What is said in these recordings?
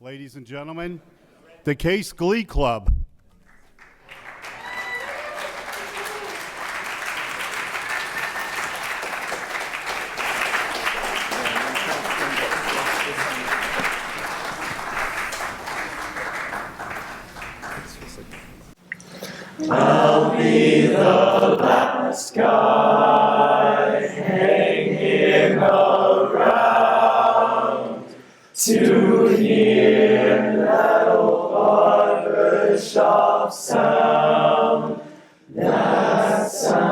Ladies and gentlemen, the Case Glee Club. I'll be the last guy hanging around to hear that old barbershop sound, that sound.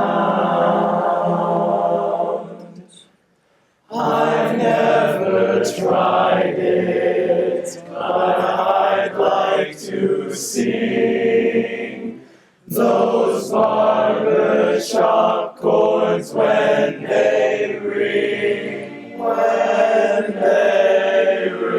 I've never tried it, but I'd like to sing those barbershop chords when they ring, when they ring.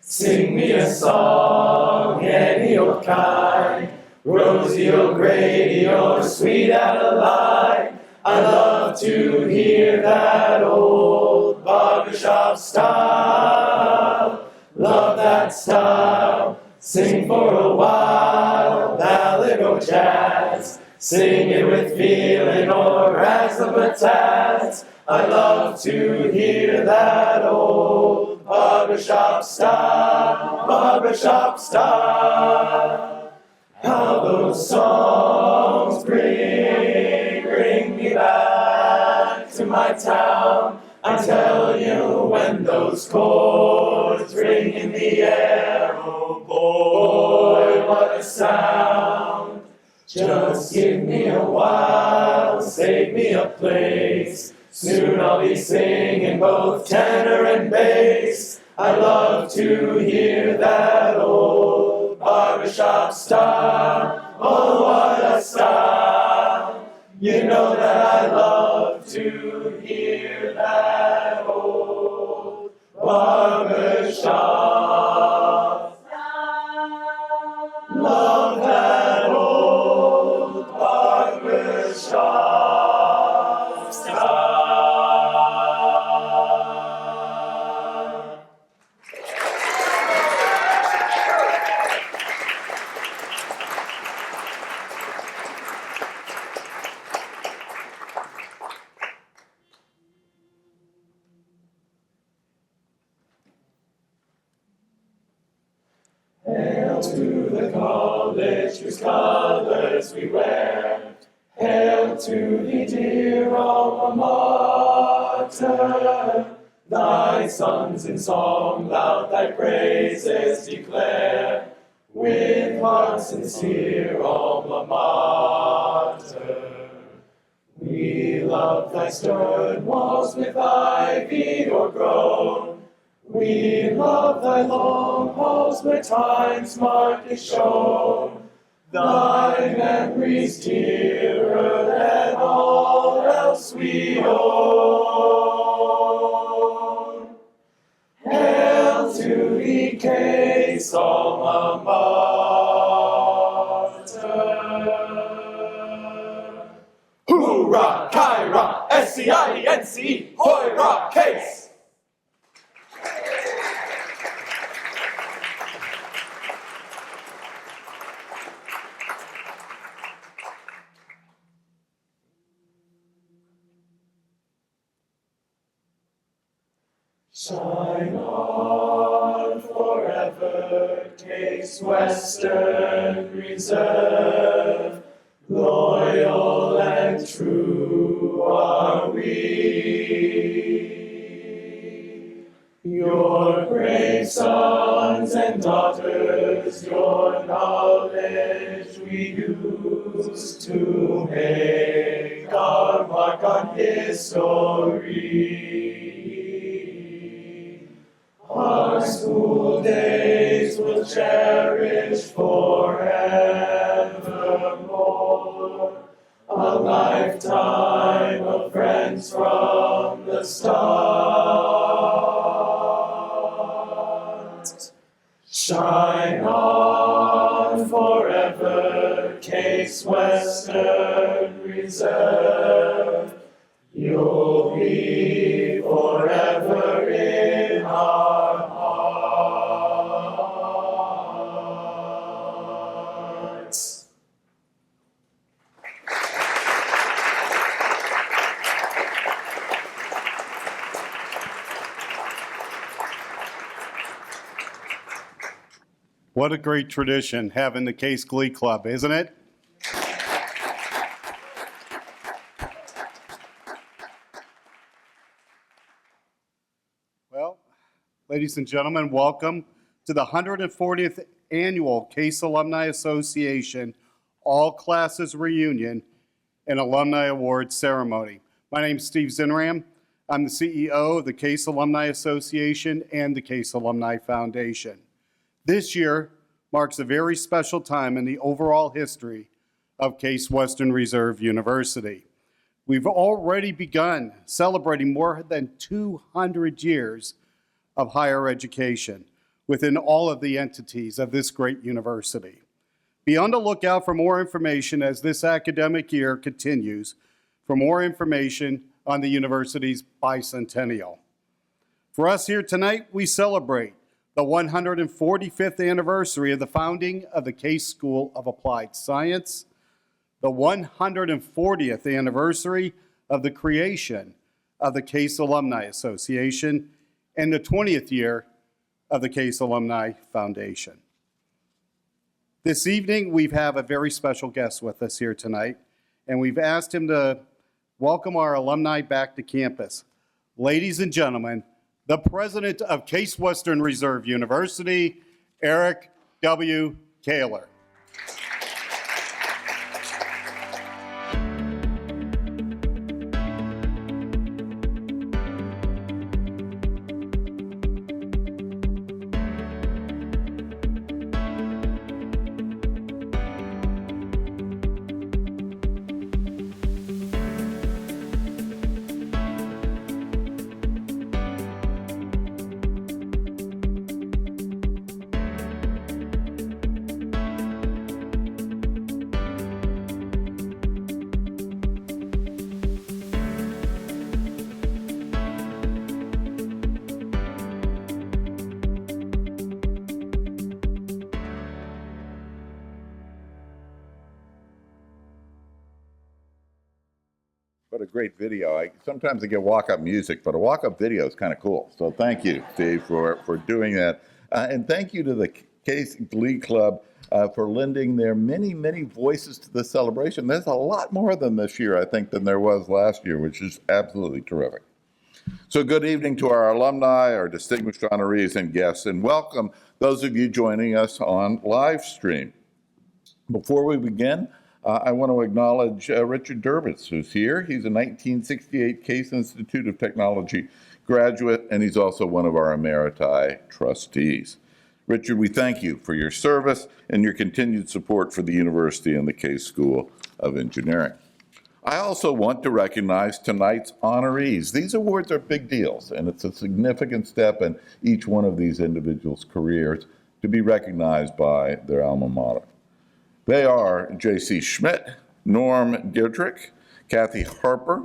Sing me a song, any old kind, Rosie O'Grady or Sweet Adeline. I love to hear that old barbershop style, love that style. Sing for a while, ballad or jazz, sing it with feeling or razzmatazz. I love to hear that old barbershop style, barbershop style. How those songs bring me back to my town. I tell you, when those chords ring in the air, oh boy, what a sound. Just give me a while, save me a place. Soon I'll be singing both tenor and bass. I love to hear that old barbershop style. Oh, what a style. You know that I love to hear that old barbershop style. Love that old barbershop style. Hail to the college whose colors we wear. Hail to the dear alma mater. Thy sons in song loud thy praises declare. With heart sincere alma mater. We love thy stern walls with ivy o'ergrown. We love thy long halls where time's mark is shown. Thy memory's dearer than all else we own. Hail to thee, Case alma mater. Hoorah, Kyra, S-C-I-E-N-C-E, hoorah, Case! Shine on forever, Case Western Reserve. Loyal and true are we. Your brave sons and daughters, your knowledge we use to make our mark on history. Our school days will cherish forevermore. A lifetime of friends from the start. Shine on forever, Case Western Reserve. You'll be forever in What a great tradition having the Case Glee Club, isn't it? Well, ladies and gentlemen, welcome to the 140th Annual Case Alumni Association All Classes Reunion and Alumni Awards Ceremony. My name is Steve Zinram. I'm the CEO of the Case Alumni Association and the Case Alumni Foundation. This year marks a very special time in the overall history of Case Western Reserve University. We've already begun celebrating more than 200 years of higher education within all of the entities of this great university. Be on the lookout for more information as this academic year continues, for more information on the university's bicentennial. For us here tonight, we celebrate the 145th anniversary of the founding of the Case School of Applied Science, the 140th anniversary of the creation of the Case Alumni Association, and the 20th year of the Case Alumni Foundation. This evening, we have a very special guest with us here tonight, and we've asked him to welcome our alumni back to campus. Ladies and gentlemen, the president of Case Western Reserve University, Eric W. Kaler. What a great video. Sometimes I get walk-up music, but a walk-up video is kind of cool. So thank you, Steve, for doing that. And thank you to the Case Glee Club for lending their many, many voices to the celebration. There's a lot more than this year, I think, than there was last year, which is absolutely terrific. So good evening to our alumni, our distinguished honorees and guests, and welcome those of you joining us on live stream. Before we begin, I want to acknowledge Richard Durbitz, who's here. He's a 1968 Case Institute of Technology graduate, and he's also one of our Emeriti trustees. Richard, we thank you for your service and your continued support for the university and the Case School of Engineering. I also want to recognize tonight's honorees. These awards are big deals, and it's a significant step in each one of these individuals' careers to be recognized by their alma mater. They are J.C. Schmidt, Norm Diederich, Kathy Harper,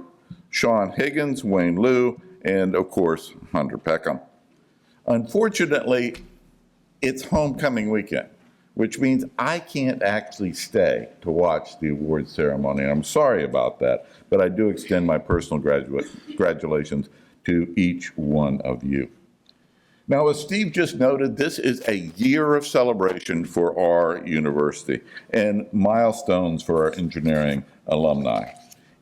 Sean Higgins, Wayne Liu, and of course, Hunter Peckham. Unfortunately, it's homecoming weekend, which means I can't actually stay to watch the awards ceremony. And I'm sorry about that, but I do extend my personal congratulations to each one of you. Now, as Steve just noted, this is a year of celebration for our university and milestones for our engineering alumni.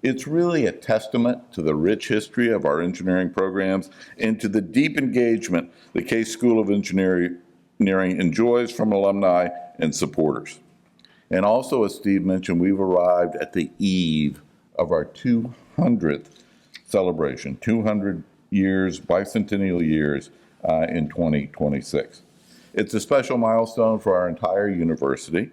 It's really a testament to the rich history of our engineering programs and to the deep engagement the Case School of Engineering enjoys from alumni and supporters. And also, as Steve mentioned, we've arrived at the eve of our 200th celebration, 200 years, bicentennial years, in 2026. It's a special milestone for our entire university.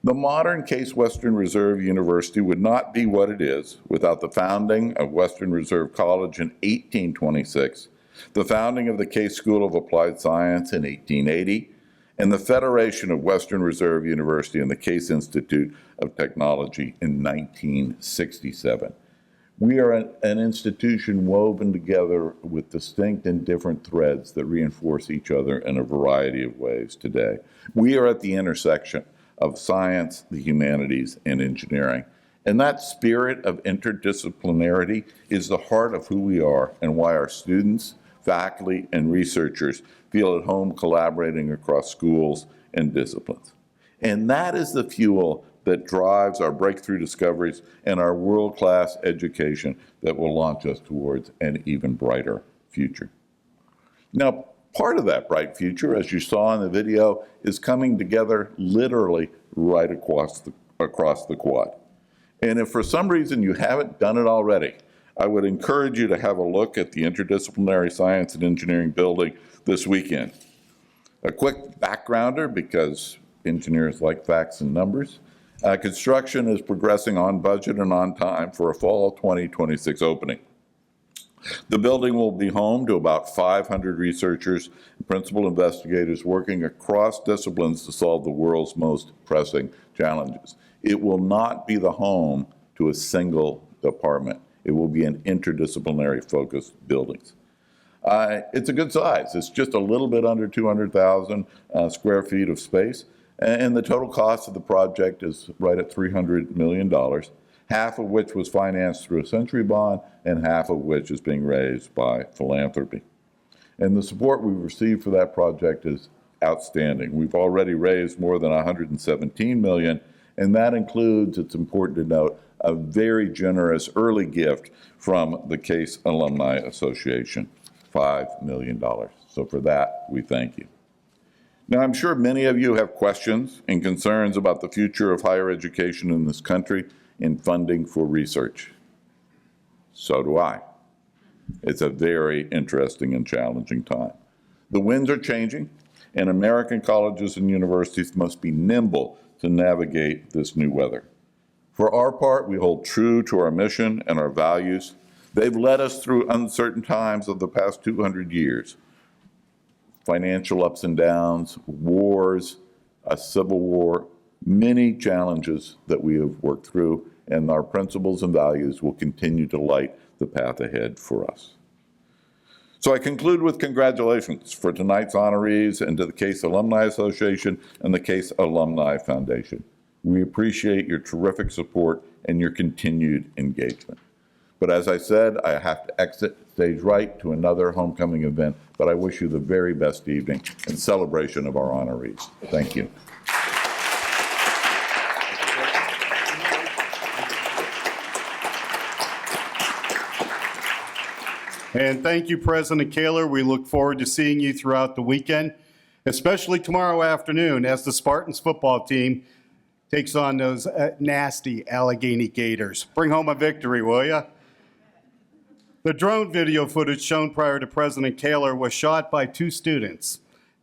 The modern Case Western Reserve University would not be what it is without the founding of Western Reserve College in 1826, the founding of the Case School of Applied Science in 1880, and the Federation of Western Reserve University and the Case Institute of Technology in 1967. We are an institution woven together with distinct and different threads that reinforce each other in a variety of ways today. We are at the intersection of science, the humanities, and engineering. And that spirit of interdisciplinarity is the heart of who we are and why our students, faculty, and researchers feel at home collaborating across schools and disciplines. And that is the fuel that drives our breakthrough discoveries and our world-class education that will launch us towards an even brighter future. Now, part of that bright future, as you saw in the video, is coming together literally right across the quad. And if for some reason you haven't done it already, I would encourage you to have a look at the Interdisciplinary Science and Engineering building this weekend. A quick backgrounder, because engineers like facts and numbers. Construction is progressing on budget and on time for a fall 2026 opening. The building will be home to about 500 researchers and principal investigators working across disciplines to solve the world's most pressing challenges. It will not be the home to a single department. It will be an interdisciplinary focused buildings. It's a good size. It's just a little bit under 200,000 square feet of space. And the total cost of the project is right at $300 million, half of which was financed through a Century bond and half of which is being raised by philanthropy. And the support we've received for that project is outstanding. We've already raised more than $117 million, and that includes, it's important to note, a very generous early gift from the Case Alumni Association, $5 million. So for that, we thank you. Now, I'm sure many of you have questions and concerns about the future of higher education in this country and funding for research. So do I. It's a very interesting and challenging time. The winds are changing, and American colleges and universities must be nimble to navigate this new weather. For our part, we hold true to our mission and our values. They've led us through uncertain times of the past 200 years. Financial ups and downs, wars, a civil war, many challenges that we have worked through, and our principles and values will continue to light the path ahead for us. So I conclude with congratulations for tonight's honorees and to the Case Alumni Association and the Case Alumni Foundation. We appreciate your terrific support and your continued engagement. But as I said, I have to exit stage right to another homecoming event, but I wish you the very best evening in celebration of our honorees. Thank you. And thank you, President Kaler. We look forward to seeing you throughout the weekend, especially tomorrow afternoon as the Spartans football team takes on those nasty Allegheny Gators. Bring home a victory, will ya? The drone video footage shown prior to President Kaler was shot by two students,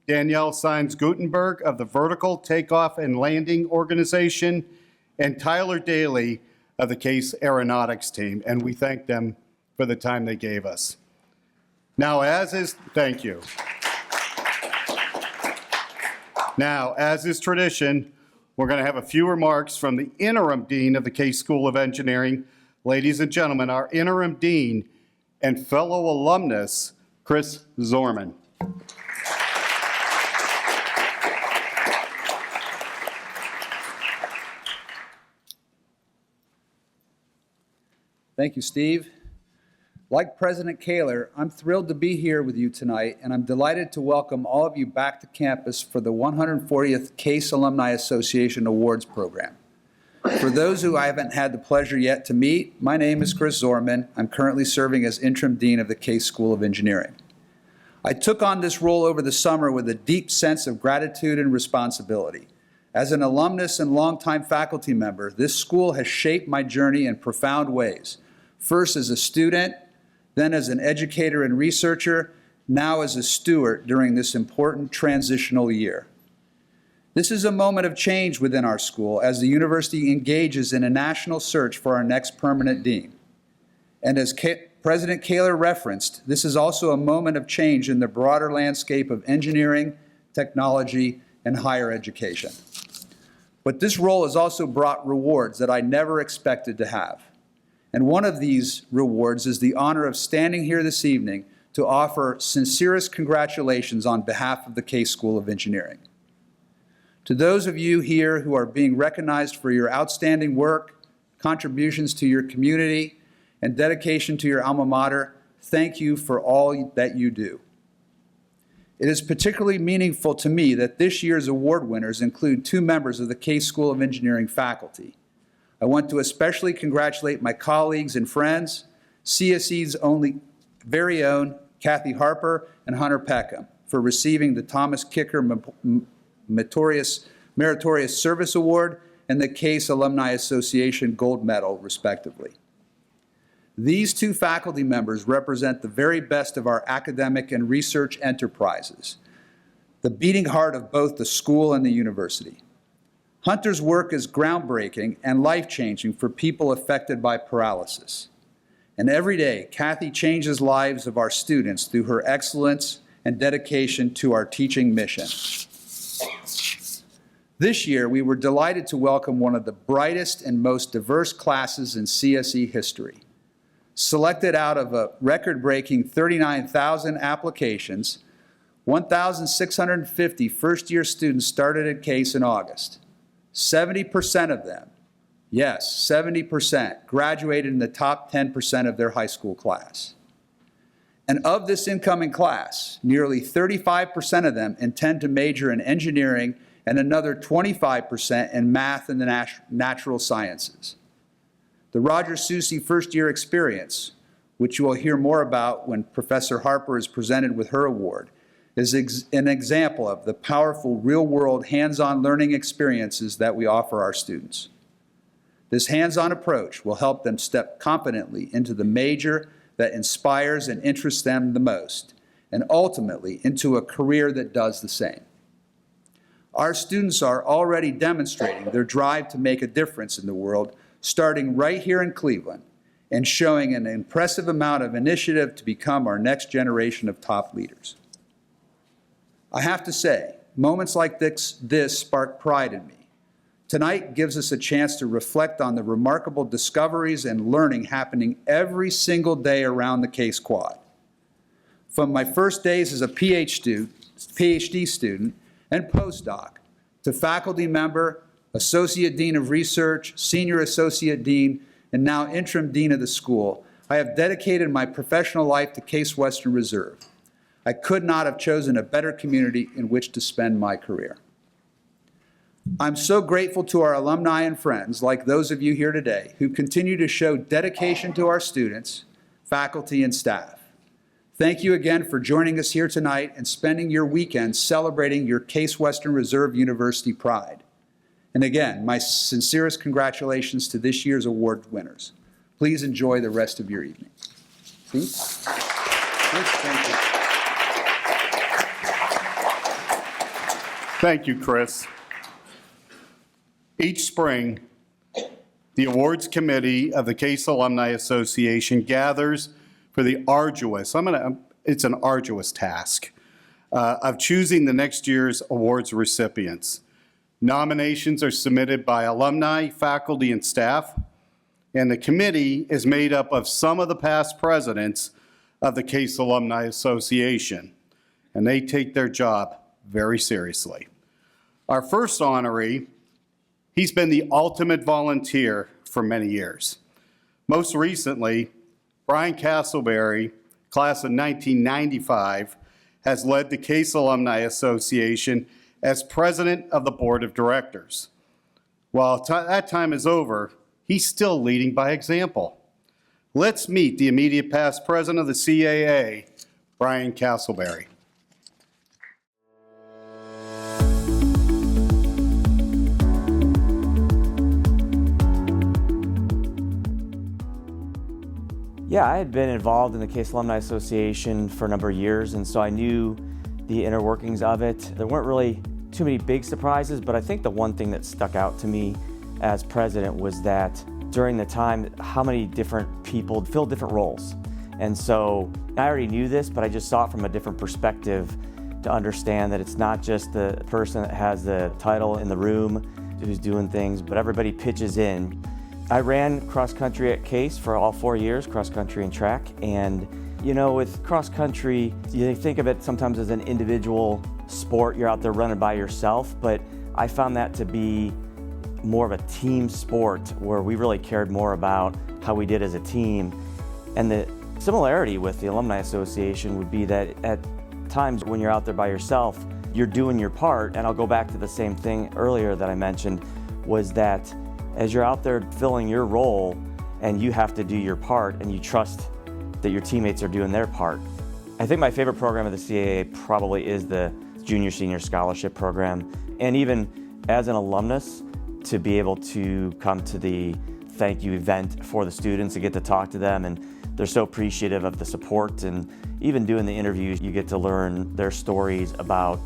Danielle Sines-Gutenberg of the Vertical Takeoff and Landing Organization and Tyler Daly of the Case Aeronautics team, and we thank them for the time they gave us. Now, thank you. Now, as is tradition, we're going to have a few remarks from the Interim Dean of the Case School of Engineering. Ladies and gentlemen, our Interim Dean and fellow alumnus, Chris Zorman. Thank you, Steve. Like President Kaler, I'm thrilled to be here with you tonight, and I'm delighted to welcome all of you back to campus for the 140th Case Alumni Association Awards Program. For those who I haven't had the pleasure yet to meet, my name is Chris Zorman. I'm currently serving as Interim Dean of the Case School of Engineering. I took on this role over the summer with a deep sense of gratitude and responsibility. As an alumnus and longtime faculty member, this school has shaped my journey in profound ways. First as a student, then as an educator and researcher, now as a steward during this important transitional year. This is a moment of change within our school as the university engages in a national search for our next permanent dean. And as President Kaler referenced, this is also a moment of change in the broader landscape of engineering, technology, and higher education. But this role has also brought rewards that I never expected to have. And one of these rewards is the honor of standing here this evening to offer sincerest congratulations on behalf of the Case School of Engineering. To those of you here who are being recognized for your outstanding work, contributions to your community, and dedication to your alma mater, thank you for all that you do. It is particularly meaningful to me that this year's award winners include 2 members of the Case School of Engineering faculty. I want to especially congratulate my colleagues and friends, CSE's very own Kathy Harper and Hunter Peckham, for receiving the Thomas Kicher Meritorious Service Award and the Case Alumni Association Gold Medal, respectively. These 2 faculty members represent the very best of our academic and research enterprises, the beating heart of both the school and the university. Hunter's work is groundbreaking and life-changing for people affected by paralysis. And every day, Kathy changes lives of our students through her excellence and dedication to our teaching mission. This year, we were delighted to welcome one of the brightest and most diverse classes in CSE history. Selected out of a record-breaking 39,000 applications, 1,650 first-year students started at Case in August. 70% of them, yes, 70%, graduated in the top 10% of their high school class. And of this incoming class, nearly 35% of them intend to major in engineering and another 25% in math and the natural sciences. The Roger Soucy first-year experience, which you will hear more about when Professor Harper is presented with her award, is an example of the powerful real-world hands-on learning experiences that we offer our students. This hands-on approach will help them step confidently into the major that inspires and interests them the most, and ultimately into a career that does the same. Our students are already demonstrating their drive to make a difference in the world, starting right here in Cleveland, and showing an impressive amount of initiative to become our next generation of top leaders. I have to say, moments like this spark pride in me. Tonight gives us a chance to reflect on the remarkable discoveries and learning happening every single day around the Case Quad. From my first days as a PhD student and postdoc, to faculty member, Associate Dean of Research, Senior Associate Dean, and now Interim Dean of the school, I have dedicated my professional life to Case Western Reserve. I could not have chosen a better community in which to spend my career. I'm so grateful to our alumni and friends, like those of you here today, who continue to show dedication to our students, faculty, and staff. Thank you again for joining us here tonight and spending your weekend celebrating your Case Western Reserve University pride. And again, my sincerest congratulations to this year's award winners. Please enjoy the rest of your evening. See? Thank you. Thank you, Chris. Each spring, the awards committee of the Case Alumni Association gathers for the arduous, it's an arduous task, of choosing the next year's awards recipients. Nominations are submitted by alumni, faculty, and staff, and the committee is made up of some of the past presidents of the Case Alumni Association, and they take their job very seriously. Our first honoree, he's been the ultimate volunteer for many years. Most recently, Brian Casselberry, class of 1995, has led the Case Alumni Association as president of the board of directors. While that time is over, he's still leading by example. Let's meet the immediate past president of the CAA, Brian Casselberry. Yeah, I had been involved in the Case Alumni Association for a number of years, and so I knew the inner workings of it. There weren't really too many big surprises, but I think the one thing that stuck out to me as president was that during the time, how many different people filled different roles. And so I already knew this, but I just saw it from a different perspective to understand that it's not just the person that has the title in the room who's doing things, but everybody pitches in. I ran cross country at Case for all 4 years, cross country and track. And you know, with cross country, you think of it sometimes as an individual sport. You're out there running by yourself, but I found that to be more of a team sport where we really cared more about how we did as a team. And the similarity with the Alumni Association would be that at times when you're out there by yourself, you're doing your part. And I'll go back to the same thing earlier that I mentioned, was that as you're out there filling your role and you have to do your part and you trust that your teammates are doing their part. I think my favorite program of the CAA probably is the Junior Senior Scholarship Program. And even as an alumnus, to be able to come to the thank you event for the students and get to talk to them, and they're so appreciative of the support, and even doing the interviews, you get to learn their stories about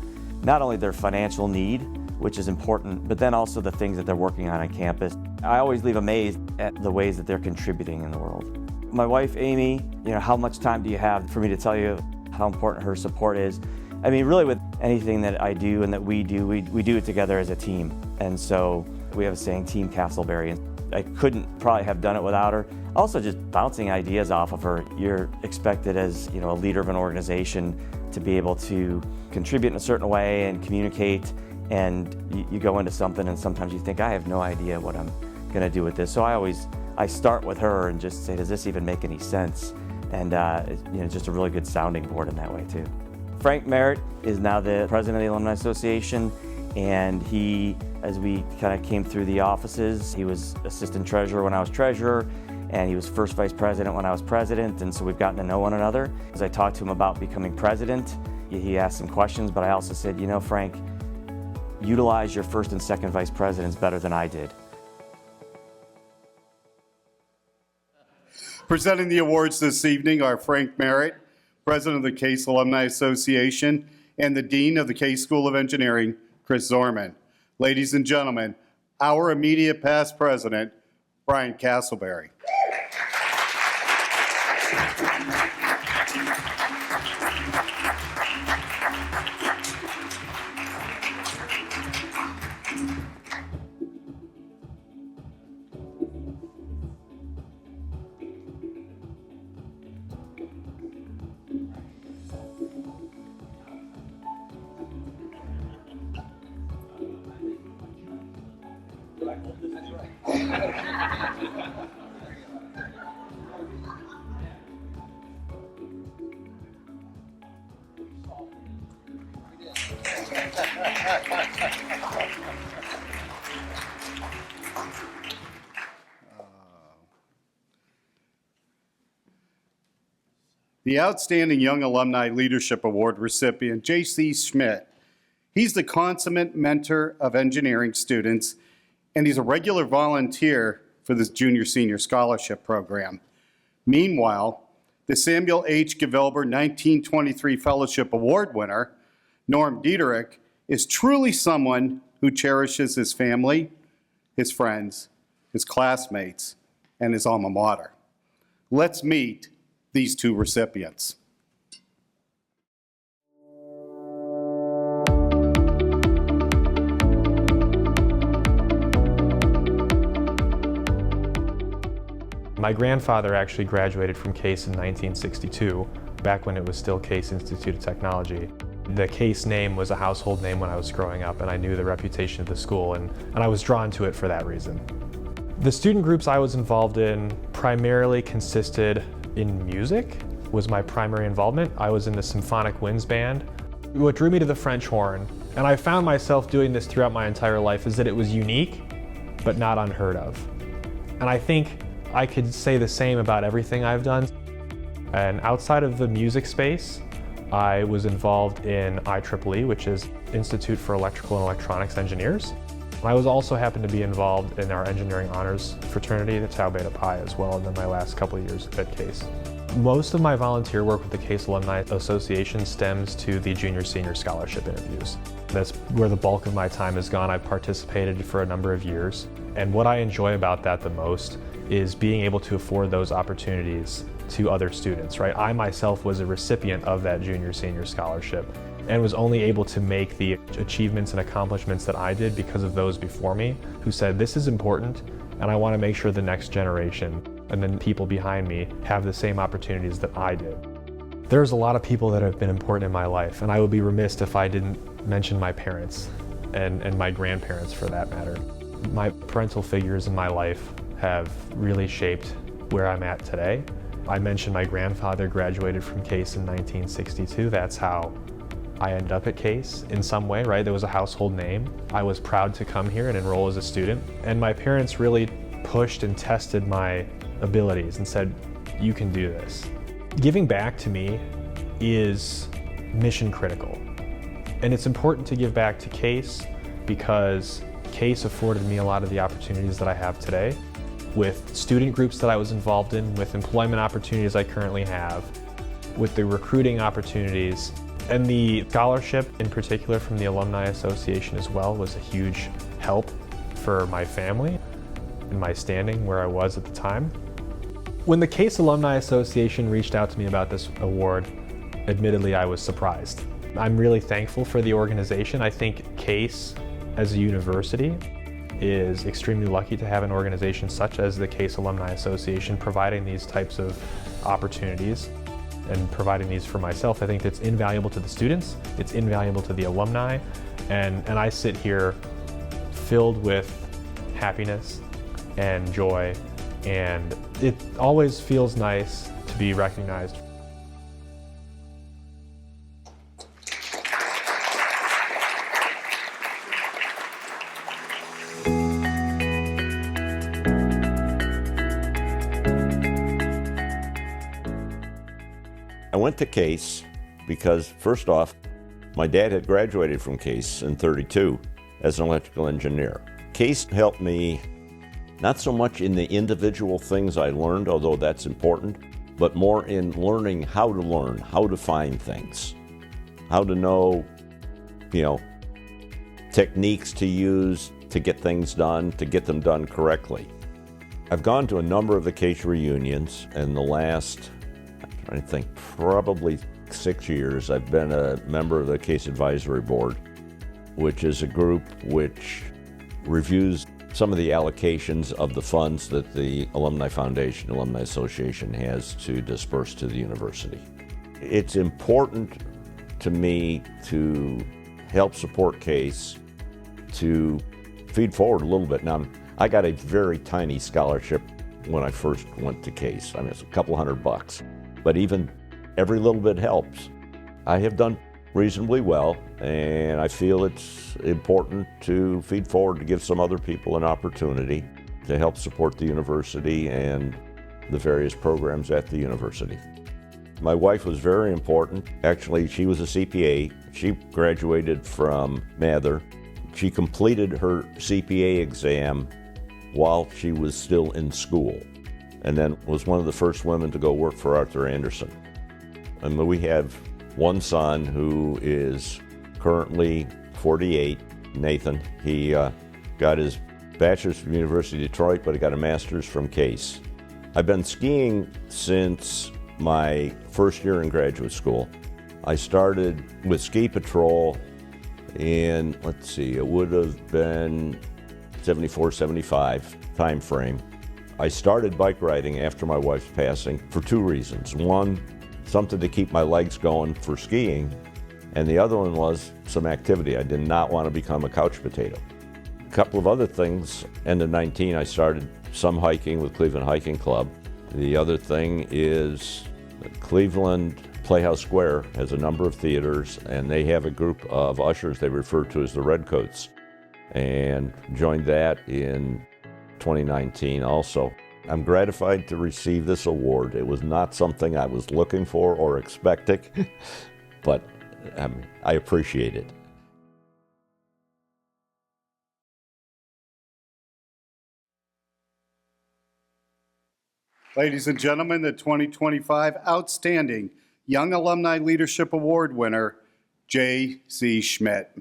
not only their financial need, which is important, but then also the things that they're working on campus. I always leave amazed at the ways that they're contributing in the world. My wife, Amy, how much time do you have for me to tell you how important her support is? I mean, really with anything that I do and that we do it together as a team. And so we have a saying, Team Casselberry. And I couldn't probably have done it without her. Also just bouncing ideas off of her. You're expected as a leader of an organization to be able to contribute in a certain way and communicate. And you go into something and sometimes you think, I have no idea what I'm gonna do with this. So I start with her and just say, does this even make any sense? And just a really good sounding board in that way too. Frank Merritt is now the president of the Alumni Association, and he, as we kind of came through the offices, he was assistant treasurer when I was treasurer, and he was first vice president when I was president, and so we've gotten to know one another. As I talked to him about becoming president, he asked some questions, but I also said, Frank, utilize your first and second vice presidents better than I did. Presenting the awards this evening are Frank Merritt, president of the Case Alumni Association, and the dean of the Case School of Engineering, Chris Zorman. Ladies and gentlemen, our immediate past president, Brian Casselberry. The Outstanding Young Alumni Leadership Award recipient, J.C. Schmidt. He's the consummate mentor of engineering students, and he's a regular volunteer for this Junior Senior Scholarship Program. Meanwhile, the Samuel H. Givelber 1923 Fellowship Award winner, Norm Diederich, is truly someone who cherishes his family, his friends, his classmates, and his alma mater. Let's meet these two recipients. My grandfather actually graduated from Case in 1962, back when it was still Case Institute of Technology. The Case name was a household name when I was growing up, and I knew the reputation of the school, and I was drawn to it for that reason. The student groups I was involved in primarily consisted in music, was my primary involvement. I was in the Symphonic Winds Band. What drew me to the French horn, and I found myself doing this throughout my entire life, is that it was unique, but not unheard of. And I think I could say the same about everything I've done. And outside of the music space, I was involved in IEEE, which is Institute for Electrical and Electronics Engineers. I was also happened to be involved in our engineering honors fraternity, the Tau Beta Pi, as well, and then my last couple of years at Case. Most of my volunteer work with the Case Alumni Association stems to the Junior Senior Scholarship interviews. That's where the bulk of my time has gone. I've participated for a number of years, and what I enjoy about that the most is being able to afford those opportunities to other students, right? I myself was a recipient of that Junior Senior Scholarship and was only able to make the achievements and accomplishments that I did because of those before me who said, this is important and I want to make sure the next generation and then people behind me have the same opportunities that I did. There's a lot of people that have been important in my life, and I would be remiss if I didn't mention my parents and my grandparents for that matter. My parental figures in my life have really shaped where I'm at today. I mentioned my grandfather graduated from Case in 1962. That's how I ended up at Case in some way, right? There was a household name. I was proud to come here and enroll as a student. And my parents really pushed and tested my abilities and said, you can do this. Giving back to me is mission critical. And it's important to give back to Case because Case afforded me a lot of the opportunities that I have today with student groups that I was involved in, with employment opportunities I currently have, with the recruiting opportunities, and the scholarship in particular from the Alumni Association as well was a huge help for my family and my standing where I was at the time. When the Case Alumni Association reached out to me about this award, admittedly I was surprised. I'm really thankful for the organization. I think Case as a university is extremely lucky to have an organization such as the Case Alumni Association providing these types of opportunities and providing these for myself. I think that's invaluable to the students, it's invaluable to the alumni, and I sit here filled with happiness and joy, and it always feels nice to be recognized. I went to Case because, first off, my dad had graduated from Case in '32 as an electrical engineer. Case helped me not so much in the individual things I learned, although that's important, but more in learning how to learn, how to find things, how to know, techniques to use to get things done, to get them done correctly. I've gone to a number of the Case reunions in the last, I think, probably 6 years. I've been a member of the Case Advisory Board, which is a group which reviews some of the allocations of the funds that the Alumni Foundation, Alumni Association has to disperse to the university. It's important to me to help support Case, to feed forward a little bit. Now, I got a very tiny scholarship when I first went to Case. I mean, it's a couple $100. But even every little bit helps. I have done reasonably well, and I feel it's important to feed forward to give some other people an opportunity to help support the university and the various programs at the university. My wife was very important. Actually, she was a CPA. She graduated from Mather. She completed her CPA exam while she was still in school, and then was one of the first women to go work for Arthur Andersen. And we have one son who is currently 48, Nathan. He got his bachelor's from University of Detroit, but he got a master's from Case. I've been skiing since my first year in graduate school. I started with Ski Patrol in, it would have been 74, 75 time frame. I started bike riding after my wife's passing for two reasons. One, something to keep my legs going for skiing, and the other one was some activity. I did not want to become a couch potato. A couple of other things. End of 19, I started some hiking with Cleveland Hiking Club. The other thing is Cleveland Playhouse Square has a number of theaters, and they have a group of ushers they refer to as the Redcoats, and joined that in 2019 also. I'm gratified to receive this award. It was not something I was looking for or expecting, but I appreciate it. Ladies and gentlemen, the 2025 Outstanding Young Alumni Leadership Award winner, J.C. Schmidt.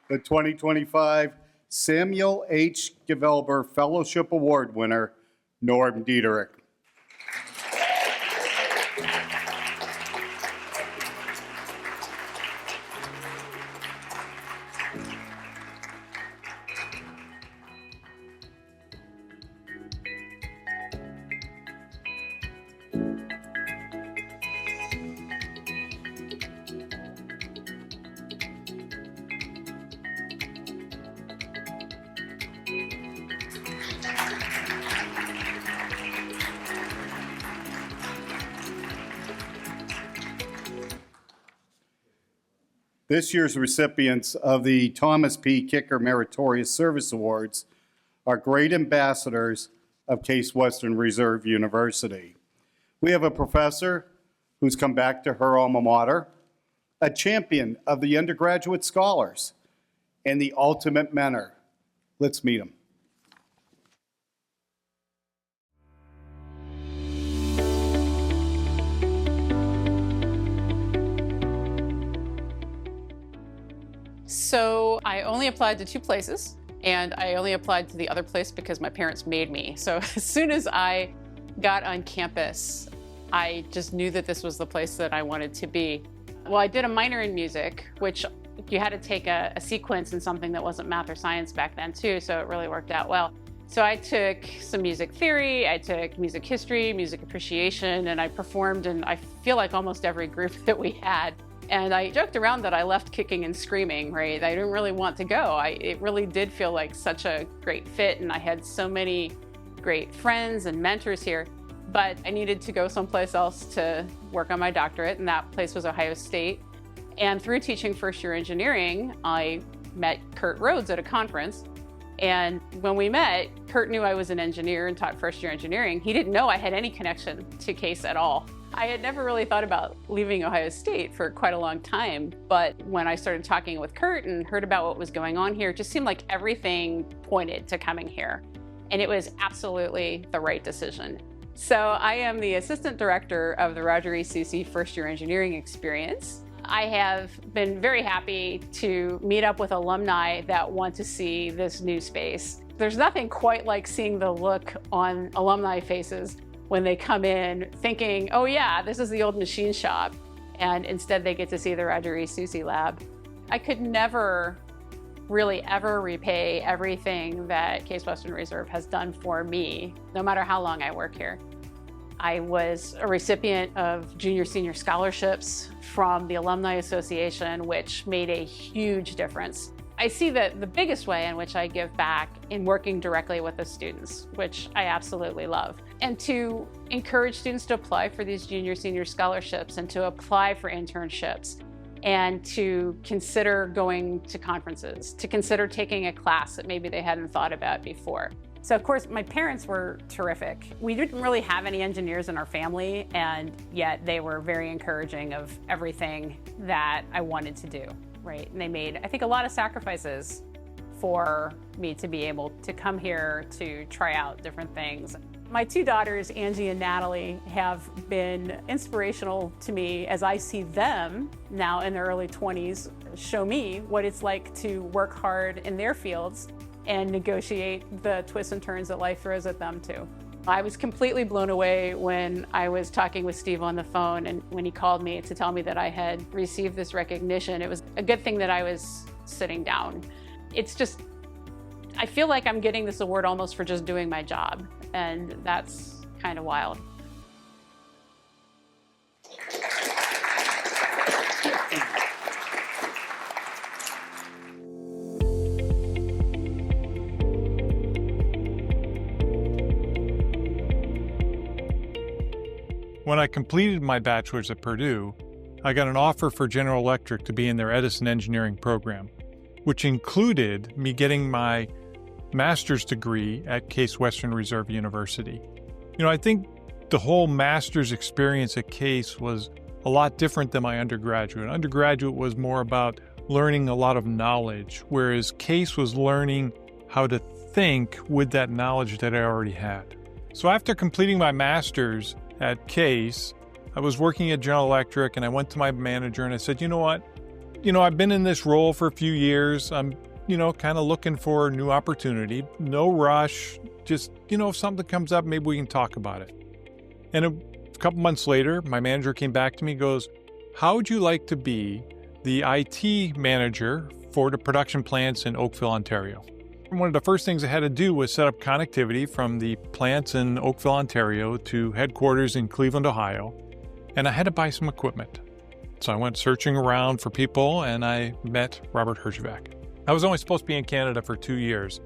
The 2025 Samuel H. Givelber Fellowship Award winner, Norm Diederich. This year's recipients of the Thomas P. Kicher Meritorious Service Awards are great ambassadors of Case Western Reserve University. We have a professor who's come back to her alma mater, a champion of the undergraduate scholars, and the ultimate mentor. Let's meet him. So I only applied to 2 places, and I only applied to the other place because my parents made me. So as soon as I got on campus, I just knew that this was the place that I wanted to be. Well, I did a minor in music, which you had to take a sequence in something that wasn't math or science back then too, so it really worked out well. So I took some music theory, I took music history, music appreciation, and I performed in, I feel like, almost every group that we had. And I joked around that I left kicking and screaming, right? I didn't really want to go. It really did feel like such a great fit, and I had so many great friends and mentors here. But I needed to go someplace else to work on my doctorate, and that place was Ohio State. And through teaching first-year engineering, I met Kurt Rhodes at a conference. And when we met, Kurt knew I was an engineer and taught first-year engineering. He didn't know I had any connection to Case at all. I had never really thought about leaving Ohio State for quite a long time, but when I started talking with Kurt and heard about what was going on here, it just seemed like everything pointed to coming here. And it was absolutely the right decision. So I am the assistant director of the Roger E. Soucy First Year Engineering Experience. I have been very happy to meet up with alumni that want to see this new space. There's nothing quite like seeing the look on alumni faces when they come in thinking, oh yeah, this is the old machine shop, and instead they get to see the Roger E. Soucy lab. I could never really ever repay everything that Case Western Reserve has done for me, no matter how long I work here. I was a recipient of junior senior scholarships from the Alumni Association, which made a huge difference. I see that the biggest way in which I give back in working directly with the students, which I absolutely love, and to encourage students to apply for these junior senior scholarships and to apply for internships and to consider going to conferences, to consider taking a class that maybe they hadn't thought about before. So of course, my parents were terrific. We didn't really have any engineers in our family, and yet they were very encouraging of everything that I wanted to do, right? And they made, I think, a lot of sacrifices for me to be able to come here to try out different things. My 2 daughters, Angie and Natalie, have been inspirational to me as I see them now in their early 20s show me what it's like to work hard in their fields and negotiate the twists and turns that life throws at them too. I was completely blown away when I was talking with Steve on the phone, and when he called me to tell me that I had received this recognition. It was a good thing that I was sitting down. It's just, I feel like I'm getting this award almost for just doing my job, and that's kind of wild. When I completed my bachelor's at Purdue, I got an offer for General Electric to be in their Edison engineering program, which included me getting my master's degree at Case Western Reserve University. You know, I think the whole master's experience at Case was a lot different than my undergraduate. Undergraduate was more about learning a lot of knowledge, whereas Case was learning how to think with that knowledge that I already had. So after completing my master's at Case, I was working at General Electric, and I went to my manager and I said, you know what? I've been in this role for a few years. I'm, kind of looking for a new opportunity. No rush. Just, if something comes up, maybe we can talk about it. And a couple months later, my manager came back to me and goes, how would you like to be the IT manager for the production plants in Oakville, Ontario? One of the first things I had to do was set up connectivity from the plants in Oakville, Ontario to headquarters in Cleveland, Ohio, and I had to buy some equipment. So I went searching around for people, and I met Robert Herjavec. I was only supposed to be in Canada for 2 years,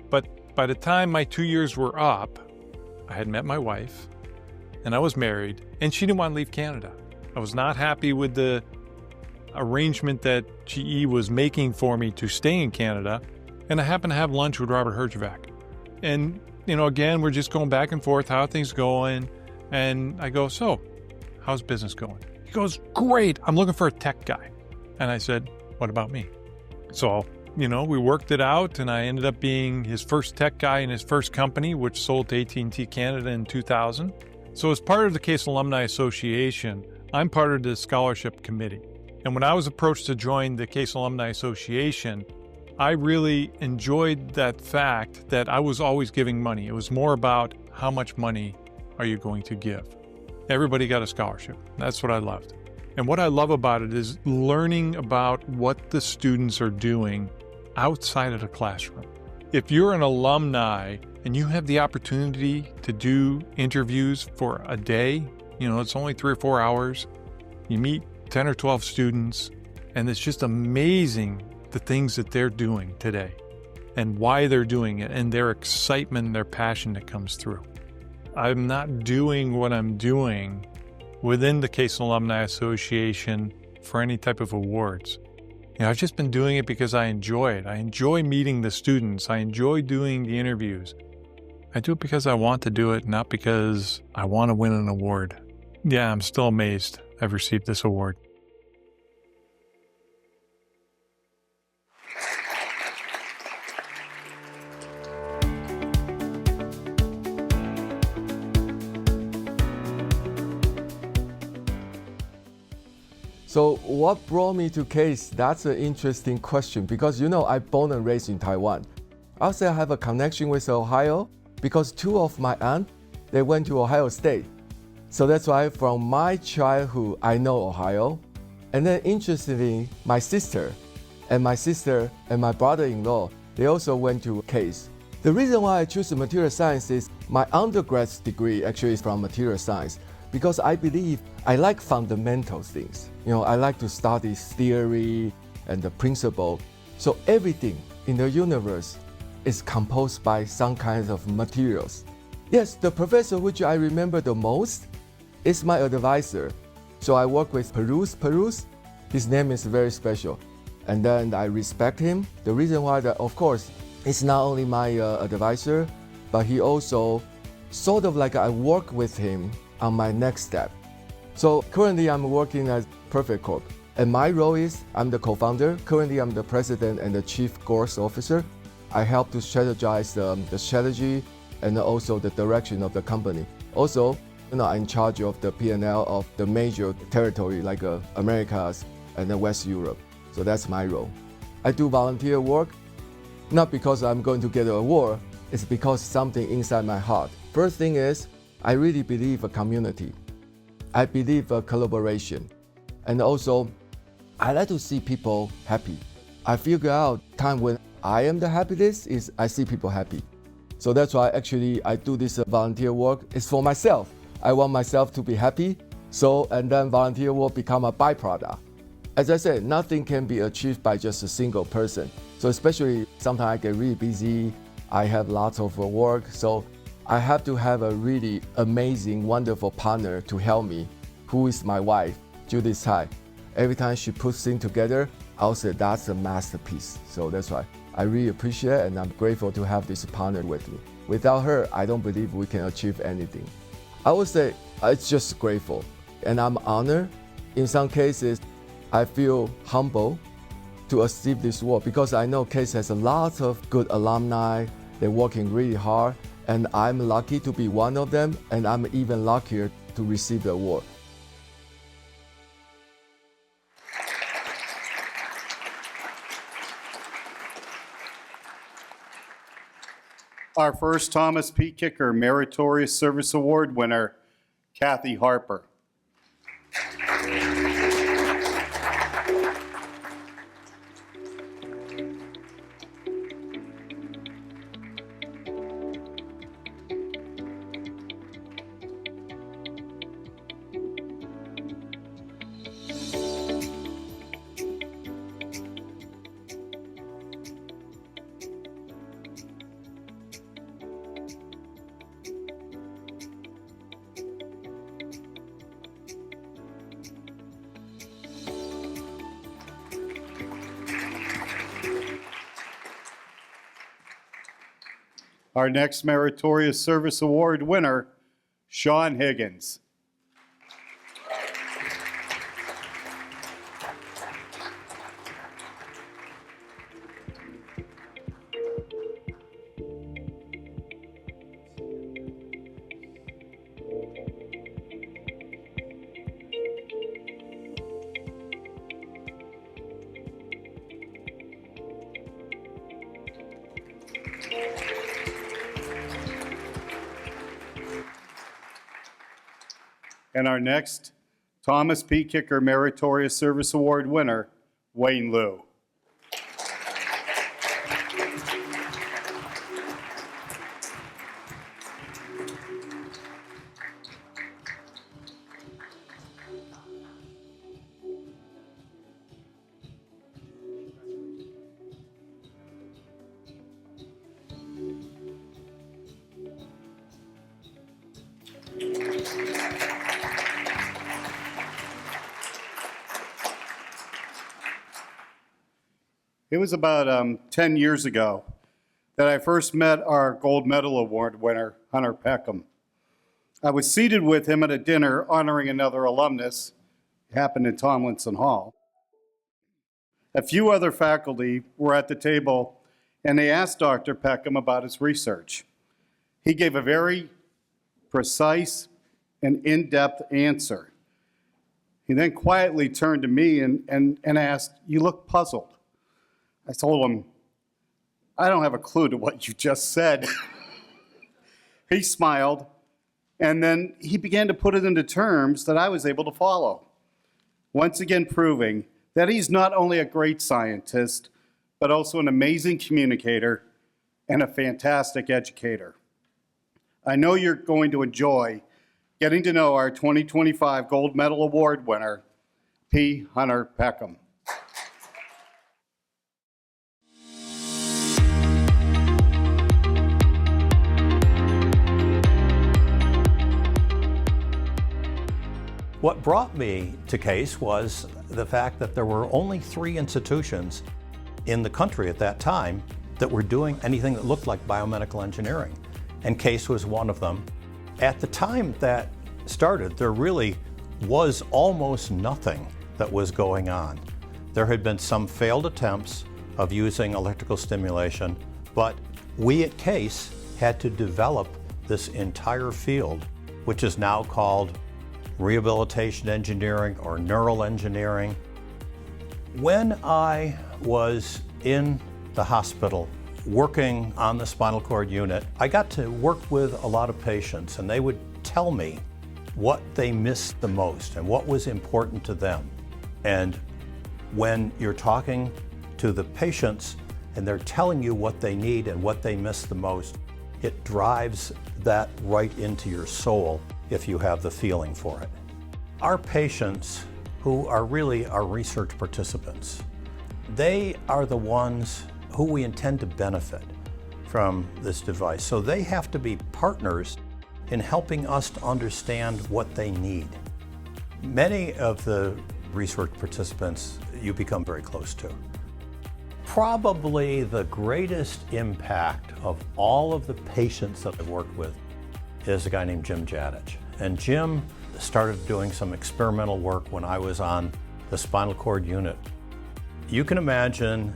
but by the time my 2 years were up, I had met my wife, and I was married, and she didn't want to leave Canada. I was not happy with the arrangement that GE was making for me to stay in Canada, and I happened to have lunch with Robert Herjavec. And, again, we're just going back and forth, how are things going? And I go, so, how's business going? He goes, great, I'm looking for a tech guy. And I said, what about me? So, we worked it out, and I ended up being his first tech guy in his first company, which sold to AT&T Canada in 2000. So as part of the Case Alumni Association, I'm part of the scholarship committee. And when I was approached to join the Case Alumni Association, I really enjoyed that fact that I was always giving money. It was more about how much money are you going to give. Everybody got a scholarship. That's what I loved. And what I love about it is learning about what the students are doing outside of the classroom. If you're an alumni and you have the opportunity to do interviews for a day, it's only 3 or 4 hours, you meet 10 or 12 students, and it's just amazing the things that they're doing today and why they're doing it and their excitement and their passion that comes through. I'm not doing what I'm doing within the Case Alumni Association for any type of awards. I've just been doing it because I enjoy it. I enjoy meeting the students. I enjoy doing the interviews. I do it because I want to do it, not because I want to win an award. Yeah, I'm still amazed I've received this award. So what brought me to Case? That's an interesting question because I'm born and raised in Taiwan. I'll say I have a connection with Ohio because 2 of my aunts, they went to Ohio State. So that's why from my childhood, I know Ohio. And then interestingly, my sister and my brother-in-law, they also went to Case. The reason why I choose material science is my undergraduate degree actually is from material science because I believe I like fundamental things. I like to study theory and the principle. So everything in the universe is composed by some kinds of materials. Yes, the professor which I remember the most is my advisor. So I work with Perus. His name is very special. And then I respect him. The reason why that, of course, it's not only my advisor, but he also sort of like I work with him on my next step. So currently I'm working at Perfect Corp. And my role is I'm the co-founder. Currently I'm the president and the chief growth officer. I help to strategize the strategy and also the direction of the company. Also, I'm in charge of the P&L of the major territory like Americas and then West Europe. So that's my role. I do volunteer work, not because I'm going to get an award, it's because something inside my heart. First thing is, I really believe a community. I believe a collaboration. And also, I like to see people happy. I figure out time when I am the happiest is I see people happy. So that's why actually I do this volunteer work. It's for myself. I want myself to be happy. And then volunteer work become a byproduct. As I said, nothing can be achieved by just a single person. So especially sometimes I get really busy. I have lots of work. So I have to have a really amazing, wonderful partner to help me, who is my wife, Judith Tsai. Every time she puts things together, I'll say that's a masterpiece. So that's why I really appreciate it and I'm grateful to have this partner with me. Without her, I don't believe we can achieve anything. I would say it's just grateful and I'm honored. In some cases, I feel humble to achieve this work because I know Case has a lot of good alumni. They're working really hard and I'm lucky to be one of them and I'm even luckier to receive the award. Our first Thomas P. Kicher Meritorious Service Award winner, Kathy Harper. Our next Meritorious Service Award winner, Sean Higgins. And our next Thomas P. Kicher Meritorious Service Award winner, Wayne Liu. It was about 10 years ago that I first met our Gold Medal Award winner, Hunter Peckham. I was seated with him at a dinner honoring another alumnus. It happened in Tomlinson Hall. A few other faculty were at the table, and they asked Dr. Peckham about his research. He gave a very precise and in-depth answer. He then quietly turned to me and asked, "You look puzzled." I told him, "I don't have a clue to what you just said." He smiled, and then he began to put it into terms that I was able to follow, once again proving that he's not only a great scientist, but also an amazing communicator and a fantastic educator. I know you're going to enjoy getting to know our 2025 Gold Medal Award winner, P.Hunter Peckham. What brought me to CASE was the fact that there were only 3 institutions in the country at that time that were doing anything that looked like biomedical engineering, and CASE was one of them. At the time that started, there really was almost nothing that was going on. There had been some failed attempts of using electrical stimulation, but we at CASE had to develop this entire field, which is now called rehabilitation engineering or neural engineering. When I was in the hospital working on the spinal cord unit, I got to work with a lot of patients, and they would tell me what they missed the most and what was important to them. And when you're talking to the patients and they're telling you what they need and what they miss the most, it drives that right into your soul if you have the feeling for it. Our patients, who are really our research participants, they are the ones who we intend to benefit from this device. So they have to be partners in helping us to understand what they need. Many of the research participants you become very close to. Probably the greatest impact of all of the patients that I've worked with is a guy named Jim Jadich. And Jim started doing some experimental work when I was on the spinal cord unit. You can imagine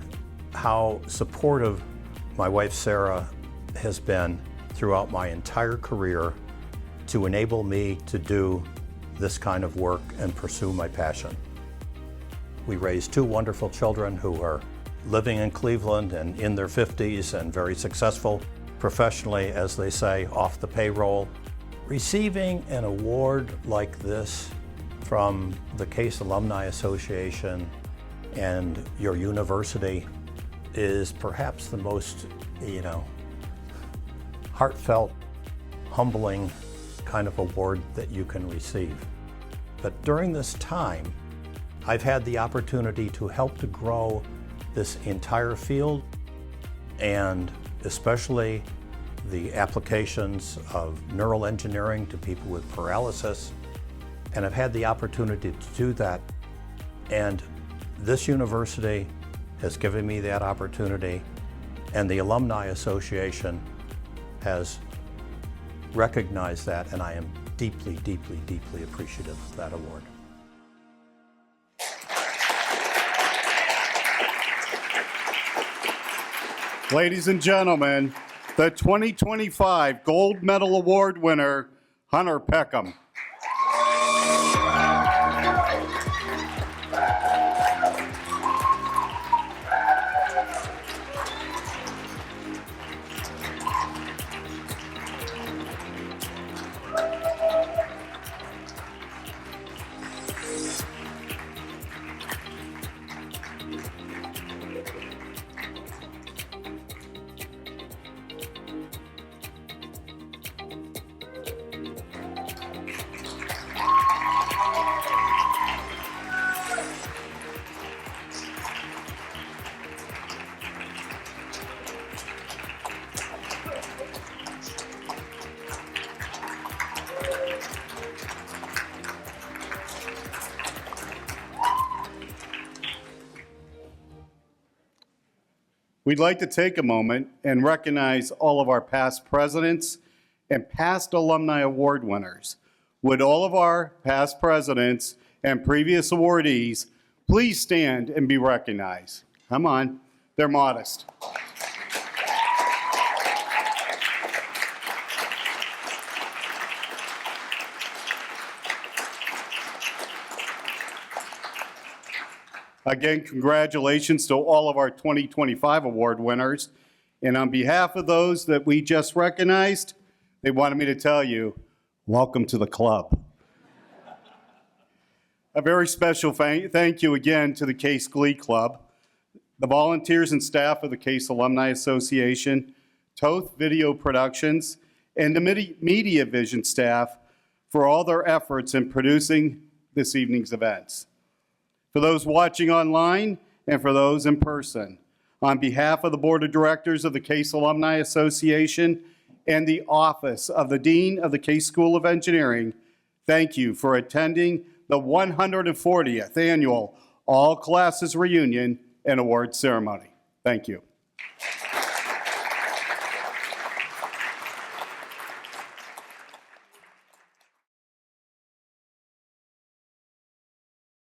how supportive my wife Sarah has been throughout my entire career to enable me to do this kind of work and pursue my passion. We raised 2 wonderful children who are living in Cleveland and in their 50s and very successful professionally, as they say, off the payroll. Receiving an award like this from the CASE Alumni Association and your university is perhaps the most, heartfelt, humbling kind of award that you can receive. But during this time, I've had the opportunity to help to grow this entire field, and especially the applications of neural engineering to people with paralysis. And I've had the opportunity to do that. And this university has given me that opportunity, and the Alumni Association has recognized that, and I am deeply, deeply, deeply appreciative of that award. Ladies and gentlemen, the 2025 Gold Medal Award winner, Hunter Peckham. We'd like to take a moment and recognize all of our past presidents and past alumni award winners. Would all of our past presidents and previous awardees please stand and be recognized? Come on, they're modest. Again, congratulations to all of our 2025 award winners. And on behalf of those that we just recognized, they wanted me to tell you, welcome to the club. A very special thank you again to the Case Glee Club, the volunteers and staff of the Case Alumni Association, Toth Video Productions, and the Media Vision staff for all their efforts in producing this evening's events. For those watching online and for those in person, on behalf of the Board of Directors of the Case Alumni Association and the Office of the Dean of the Case School of Engineering, thank you for attending the 140th Annual All Classes Reunion and Award Ceremony. Thank you.